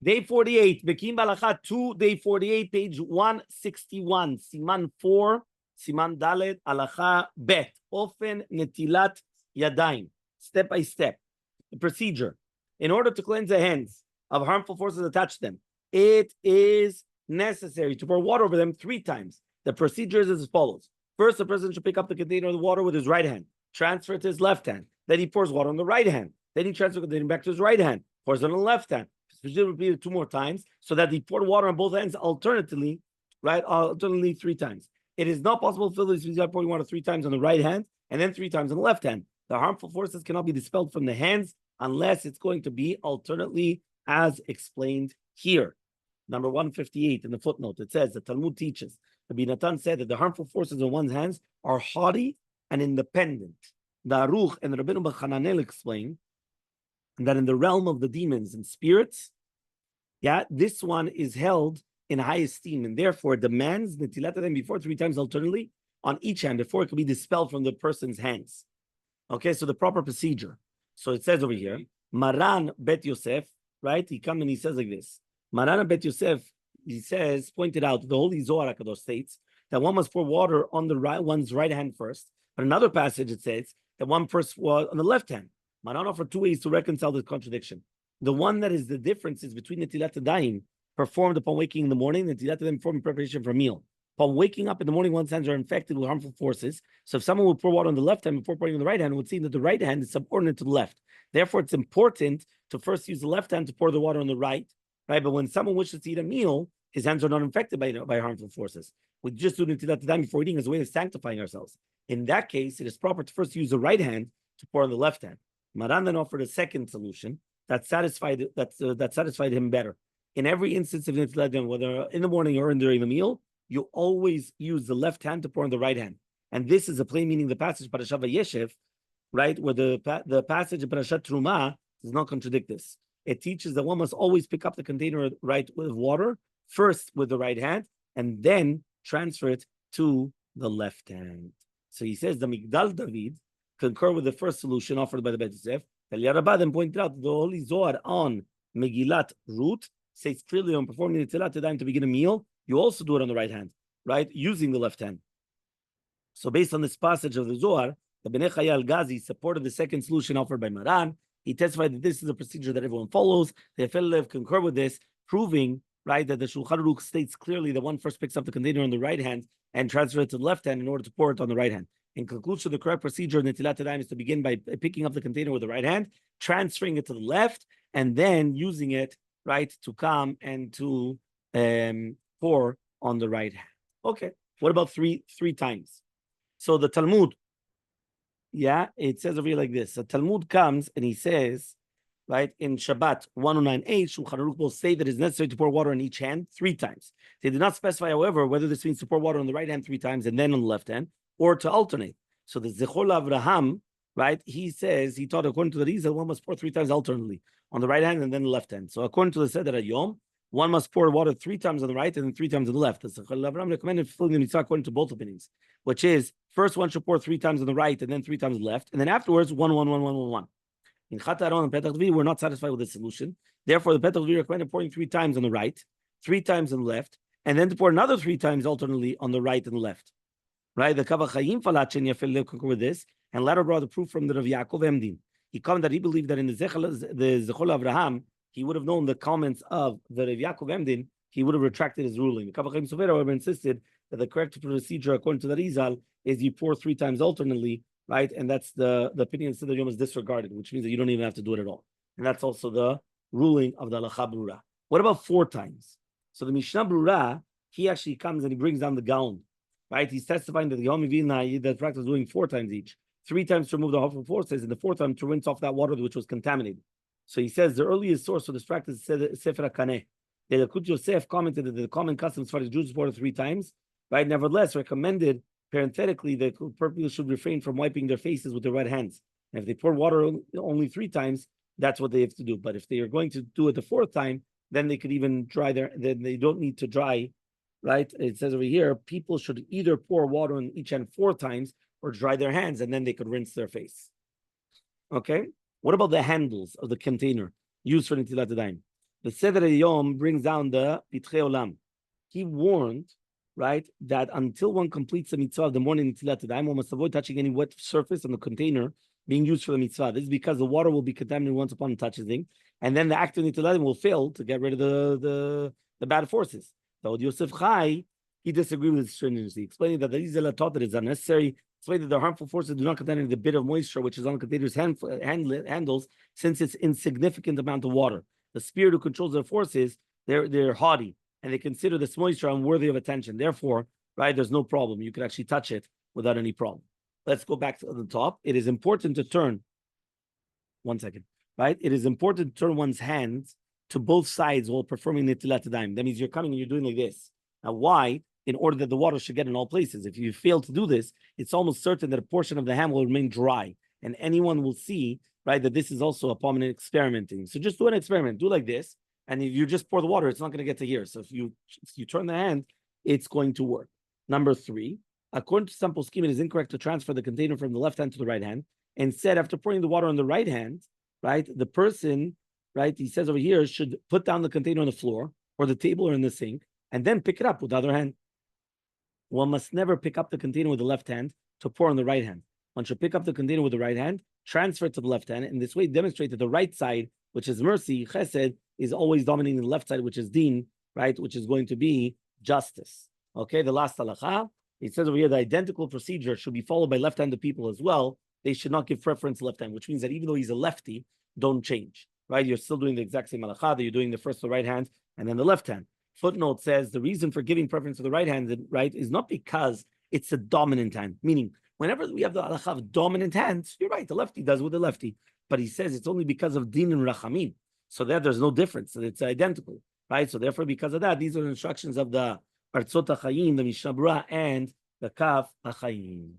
Day 48, Bekiim Bahalacha 2, day 48, page 161, Siman 4, Siman Dalet, Halacha Bet, often Netilat Yadayim, step by step. The procedure. In order to cleanse the hands of harmful forces attached to them, it is necessary to pour water over them 3 times. The procedure is as follows. First, the person should pick up the container of the water with his right hand, transfer it to his left hand. Then he pours water on the right hand. Then he transfers the container back to his right hand, pours it on the left hand. Repeat it 2 more times so that he poured water on both hands alternately, right? Alternately 3 times. It is not possible to fill this by pouring water 3 times on the right hand and then 3 times on the left hand. The harmful forces cannot be dispelled from the hands unless it's going to be alternately as explained here. Number 158 in the footnote, it says the Talmud teaches, Rabbi Natan said that the harmful forces in one's hands are haughty and independent. The Aruch and the Rabbeinu B'Chananel explain that in the realm of the demons and spirits, this one is held in high esteem and therefore demands Netilat Yadayim before 3 times alternately on each hand before it can be dispelled from the person's hands. Okay, so the proper procedure. So it says over here, Maran Bet Yosef, right? He comes and he says like this. Maran Bet Yosef, he says, pointed out, the Holy Zohar HaKadosh states that one must pour water on the one's right hand first. But another passage it says that one first was on the left hand. Maran offered 2 ways to reconcile this contradiction. The one that is the difference is between Netilat Yadayim performed upon waking in the morning and Netilat Yadayim performed in preparation for a meal. Upon waking up in the morning, one's hands are infected with harmful forces. So if someone would pour water on the left hand before pouring on the right hand, it would seem that the right hand is subordinate to the left. Therefore, it's important to first use the left hand to pour the water on the right, right? But when someone wishes to eat a meal, his hands are not infected by harmful forces. We just do Netilat Yadayim before eating as a way of sanctifying ourselves. In that case, it is proper to first use the right hand to pour on the left hand. Maran then offered a second solution that satisfied him better. In every instance of Netilat Yadayim, whether in the morning or during the meal, you always use the left hand to pour on the right hand. And this is a plain meaning of the passage Parashat Vayeshev, right, where the passage in Parashat Truma does not contradict this. It teaches that one must always pick up the container right with water, first with the right hand, and then transfer it to the left hand. So he says the Migdal David concur with the first solution offered by the Bet Yosef. Rabbi then pointed out the Holy Zohar on Megillat Ruth says clearly on performing Netilat Yadayim to begin a meal, you also do it on the right hand, right? Using the left hand. So based on this passage of the Zohar, the Bnei Chaya Al-Ghazi supported the second solution offered by Maran. He testified that this is a procedure that everyone follows. The Elmaleh concur with this, proving, right, that the Shulchan Aruch states clearly that one first picks up the container on the right hand and transfers it to the left hand in order to pour it on the right hand. In conclusion, the correct procedure in Netilat Yadayim is to begin by picking up the container with the right hand, transferring it to the left, and then using it, right, to come and to pour on the right hand. Okay, what about three times? So the Talmud, it says over here like this. The Talmud comes and he says, right, in Shabbat 109a, Shulchan Aruch will say that it's necessary to pour water on each hand 3 times. They did not specify, however, whether this means to pour water on the right hand 3 times and then on the left hand, or to alternate. So the Zechol Avraham, right, he says, he taught according to the Rizal, one must pour 3 times alternately on the right hand and then the left hand. So according to the Seder Hayom, one must pour water 3 times on the right and then 3 times on the left. The Zechol Avraham recommended fulfilling the mitzvah according to both opinions, which is first one should pour 3 times on the right and then 3 times on the left, and then afterwards 1, 1, 1, 1, 1, 1. In Chat Aaron and Petach Dvi, we're not satisfied with this solution. Therefore, the Petach Dvi recommended pouring 3 times on the right, 3 times on the left, and then to pour another 3 times alternately on the right and the left. Right? The Kavach Chaim Falach and Yafel concur with this, and later brought the proof from the Rav Yaakov Emdin. He commented that he believed that in the Zechol Avraham, he would have known the comments of the Rav Yaakov Emdin, he would have retracted his ruling. The Kavach Chaim Sofer, however, insisted that the correct procedure, according to the Rizal, is you pour 3 times alternately, right? And that's the opinion that the Yom is disregarded, which means that you don't even have to do it at all. And that's also the ruling of the Halacha Brura. What about 4 times? So the Mishnah Brura, he actually comes and he brings down the Gaon, right? He's testifying that the Yom Vilna, that practice is doing 4 times each. 3 times to remove the harmful forces, and the 4th time to rinse off that water which was contaminated. So he says the earliest source for this practice is Sefer HaKaneh. The Lekut Yosef commented that the common custom as far as Jews water 3 times, right? Nevertheless, recommended parenthetically that people should refrain from wiping their faces with their right hands. And if they pour water only 3 times, that's what they have to do. But if they are going to do it the 4th time, then they could even then they don't need to dry, right? It says over here, people should either pour water on each hand 4 times or dry their hands, and then they could rinse their face. Okay? What about the handles of the container used for Netilat Yadayim? The Seder Yom brings down the Pitchei Olam. He warned, right, that until one completes the mitzvah of the morning Netilat Yadayim, one must avoid touching any wet surface on the container being used for the mitzvah. This is because the water will be contaminated once upon touching thing, and then the act of Netilat will fail to get rid of the bad forces. So Yosef Chai, he disagreed with this stringency, explaining that the Oziel taught that it's unnecessary, explaining that the harmful forces do not contain the bit of moisture which is on the container's handles, since it's insignificant amount of water. The spirit who controls their forces, they're haughty, and they consider this moisture unworthy of attention. Therefore, right, there's no problem. You can actually touch it without any problem. Let's go back to the top. It is important to turn, one second, right? It is important to turn one's hands to both sides while performing Netilat Yadayim. That means you're coming and you're doing like this. Now, why? In order that the water should get in all places. If you fail to do this, it's almost certain that a portion of the hand will remain dry, and anyone will see, right, that this is also abominable experimenting. So just do an experiment. Do like this, and if you just pour the water, it's not going to get to here. So if you turn the hand, it's going to work. Number 3, according to some poskim, it is incorrect to transfer the container from the left hand to the right hand. Instead, after pouring the water on the right hand, right, the person, right, he says over here, should put down the container on the floor or the table or in the sink, and then pick it up with the other hand. One must never pick up the container with the left hand to pour on the right hand. One should pick up the container with the right hand, transfer it to the left hand, and this way demonstrate that the right side, which is mercy, chesed, is always dominating the left side, which is din, right, which is going to be justice. Okay, the last halacha, it says over here the identical procedure should be followed by left-handed people as well. They should not give preference to left hand, which means that even though he's a lefty, don't change, right? You're still doing the exact same halacha that you're doing the first the right hand and then the left hand. Footnote says the reason for giving preference to the right hand, right, is not because it's a dominant hand. Meaning, whenever we have the halacha of dominant hands, you're right, the lefty does with the lefty. But he says it's only because of din and rachamim. So there's no difference. So it's identical, right? So therefore, because of that, these are the instructions of the Artzot HaChaim, the Mishnah Berurah, and the Kaf HaChaim.